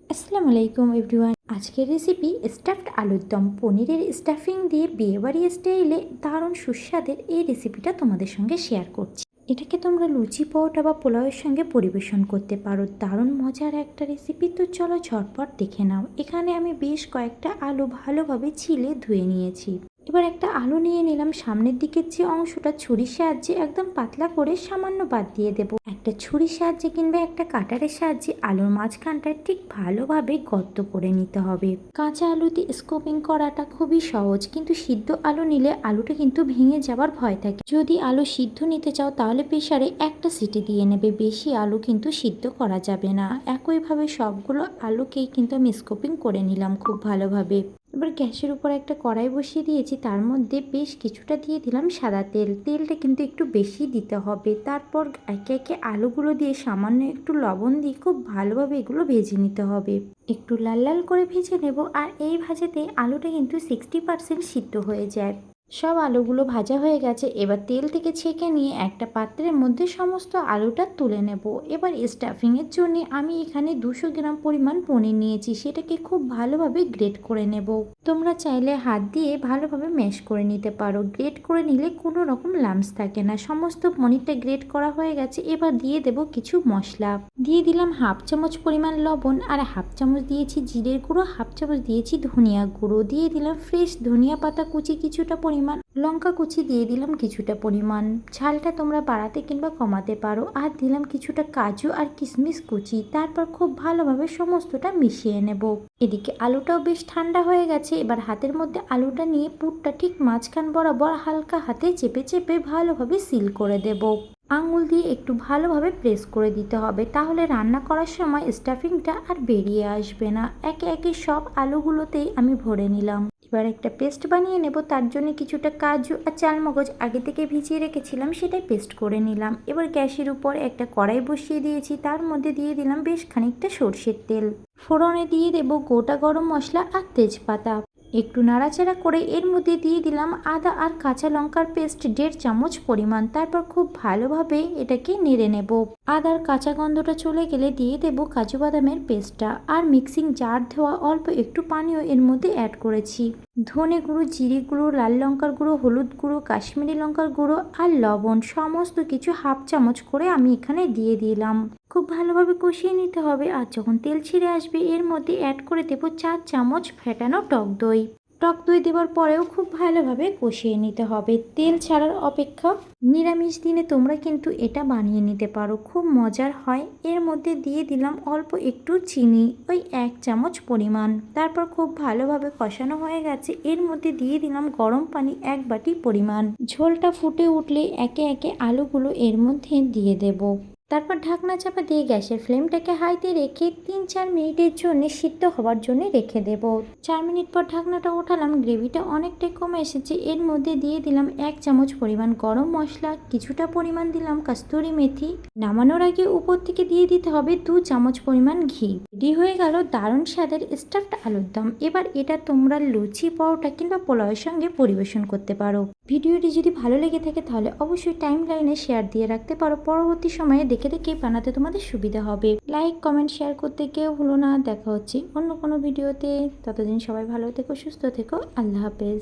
আসসালামু আলাইকুম এভরিওয়ান। আজকের রেসিপি স্টাফড আলুর দম। পনিরের স্টাফিং দিয়ে বিয়েবাড়ি স্টাইলে দারুণ সুস্বাদের এই রেসিপিটা তোমাদের সঙ্গে শেয়ার করছি। এটাকে তোমরা লুচি, পরোটা বা পোলাওয়ের সঙ্গে পরিবেশন করতে পারো। দারুণ মজার একটা রেসিপি, তো চলো ঝটপট দেখে নাও। এখানে আমি বেশ কয়েকটা আলু ভালোভাবে ছিলে ধুয়ে নিয়েছি। এবার একটা আলু নিয়ে নিলাম, সামনের দিকের যে অংশটা ছুরির সাহায্যে একদম পাতলা করে সামান্য বাদ দিয়ে দেবো। একটা ছুরির সাহায্যে কিংবা একটা কাটারের সাহায্যে আলুর মাঝখানটায় ঠিক ভালোভাবে গর্ত করে নিতে হবে। কাঁচা আলুতে স্কোপিং করাটা খুবই সহজ, কিন্তু সিদ্ধ আলু নিলে আলুটা কিন্তু ভেঙে যাবার ভয় থাকে। যদি আলু সিদ্ধ নিতে চাও তাহলে প্রেসারে একটা সিটি দিয়ে নেবে, বেশি আলু কিন্তু সিদ্ধ করা যাবে না। একইভাবে সবগুলো আলুকেই কিন্তু আমি স্কোপিং করে নিলাম খুব ভালোভাবে। এবার গ্যাসের উপর একটা কড়াই বসিয়ে দিয়েছি, তার মধ্যে বেশ কিছুটা দিয়ে দিলাম সাদা তেল। তেলটা কিন্তু একটু বেশি দিতে হবে। তারপর একে একে আলুগুলো দিয়ে সামান্য একটু লবণ দিয়ে খুব ভালোভাবে এগুলো ভেজে নিতে হবে। একটু লাল লাল করে ভেজে নেব। আর এই ভাজাতে আলুটা কিন্তু 60% সিদ্ধ হয়ে যায়। সব আলুগুলো ভাজা হয়ে গেছে। এবার তেল থেকে ছেঁকে নিয়ে একটা পাত্রের মধ্যে সমস্ত আলুটা তুলে নেব। এবার স্টাফিংয়ের জন্য আমি এখানে 200 গ্রাম পরিমাণ পনির নিয়েছি, সেটাকে খুব ভালোভাবে গ্রেট করে নেব। তোমরা চাইলে হাত দিয়ে ভালোভাবে ম্যাশ করে নিতে পারো। গ্রেট করে নিলে কোনো রকম লাম্পস থাকে না। সমস্ত পনিরটা গ্রেট করা হয়ে গেছে। এবার দিয়ে দেব কিছু মশলা। দিয়ে দিলাম হাফ চামচ পরিমাণ লবণ, আর হাফ চামচ দিয়েছি জিরের গুঁড়ো, হাফ চামচ দিয়েছি ধনিয়া গুঁড়ো, দিয়ে দিলাম ফ্রেশ ধনিয়া পাতা কুচি কিছুটা পরিমাণ, লঙ্কা কুচি দিয়ে দিলাম কিছুটা পরিমাণ। ঝালটা তোমরা বাড়াতে কিংবা কমাতে পারো। আর দিলাম কিছুটা কাজু আর কিশমিশ কুচি। তারপর খুব ভালোভাবে সমস্তটা মিশিয়ে নেব। এদিকে আলুটাও বেশ ঠান্ডা হয়ে গেছে। এবার হাতের মধ্যে আলুটা নিয়ে পুরটা ঠিক মাঝখান বরাবর হালকা হাতে চেপে চেপে ভালোভাবে সিল করে দেব। আঙুল দিয়ে একটু ভালোভাবে প্রেস করে দিতে হবে, তাহলে রান্না করার সময় স্টাফিংটা আর বেরিয়ে আসবে না। একে একে সব আলুগুলোতেই আমি ভরে নিলাম। এবার একটা পেস্ট বানিয়ে নেব। তার জন্য কিছুটা কাজু আর চালমগজ আগে থেকে ভিজিয়ে রেখেছিলাম, সেটাই পেস্ট করে নিলাম। এবার গ্যাসের উপর একটা কড়াই বসিয়ে দিয়েছি, তার মধ্যে দিয়ে দিলাম বেশ খানিকটা সর্ষের তেল। ফোড়নে দিয়ে দেব গোটা গরম মশলা আর তেজপাতা। একটু নাড়াচাড়া করে এর মধ্যে দিয়ে দিলাম আদা আর কাঁচা লঙ্কার পেস্ট 1.5 চামচ পরিমাণ। তারপর খুব ভালোভাবে এটাকে নেড়ে নেব। আদার কাঁচা গন্ধটা চলে গেলে দিয়ে দেব কাজু বাদামের পেস্টটা। আর মিক্সিং জার ধোয়া অল্প একটু পানিও এর মধ্যে অ্যাড করেছি। ধনে গুঁড়ো, জিরে গুঁড়ো, লাল লঙ্কার গুঁড়ো, হলুদ গুঁড়ো, কাশ্মীরি লঙ্কার গুঁড়ো আর লবণ সমস্ত কিছু হাফ চামচ করে আমি এখানে দিয়ে দিলাম। খুব ভালোভাবে কষিয়ে নিতে হবে। আর যখন তেল ছেড়ে আসবে এর মধ্যে অ্যাড করে দেবো 4 চামচ ফেটানো টক দই। টক দই দেওয়ার পরেও খুব ভালোভাবে কষিয়ে নিতে হবে। তেল ছাড়ার অপেক্ষা। নিরামিষ দিনে তোমরা কিন্তু এটা বানিয়ে নিতে পারো, খুব মজার হয়। এর মধ্যে দিয়ে দিলাম অল্প একটু চিনি, ওই 1 চামচ পরিমাণ। তারপর খুব ভালোভাবে কষানো হয়ে গেছে। এর মধ্যে দিয়ে দিলাম গরম পানি 1 বাটি পরিমাণ। ঝোলটা ফুটে উঠলে একে একে আলুগুলো এর মধ্যে দিয়ে দেব। তারপর ঢাকনা চাপা দিয়ে গ্যাসের ফ্লেমটাকে হাইতে রেখে 3-4 মিনিটের জন্য সিদ্ধ হওয়ার জন্য রেখে দেব। 4 মিনিট পর ঢাকনাটা ওঠালাম। গ্রেভিটা অনেকটাই কমে এসেছে। এর মধ্যে দিয়ে দিলাম 1 চামচ পরিমাণ গরম মশলা, কিছুটা পরিমাণ দিলাম কস্তুরি মেথি। নামানোর আগে উপর থেকে দিয়ে দিতে হবে 2 চামচ পরিমাণ ঘি। রেডি হয়ে গেল দারুণ স্বাদের স্টাফড আলুর দম। এবার এটা তোমরা লুচি, পরোটা কিংবা পোলাওয়ের সঙ্গে পরিবেশন করতে পারো। ভিডিওটি যদি ভালো লেগে থাকে তাহলে অবশ্যই টাইম লাইনে শেয়ার দিয়ে রাখতে পারো। পরবর্তী সময়ে দেখে দেখে বানাতে তোমাদের সুবিধা হবে। লাইক, কমেন্ট, শেয়ার করতে কেউ ভুলো না। দেখা হচ্ছে অন্য কোনো ভিডিওতে। ততদিন সবাই ভালো থেকো, সুস্থ থেকো। আল্লাহ হাফেজ।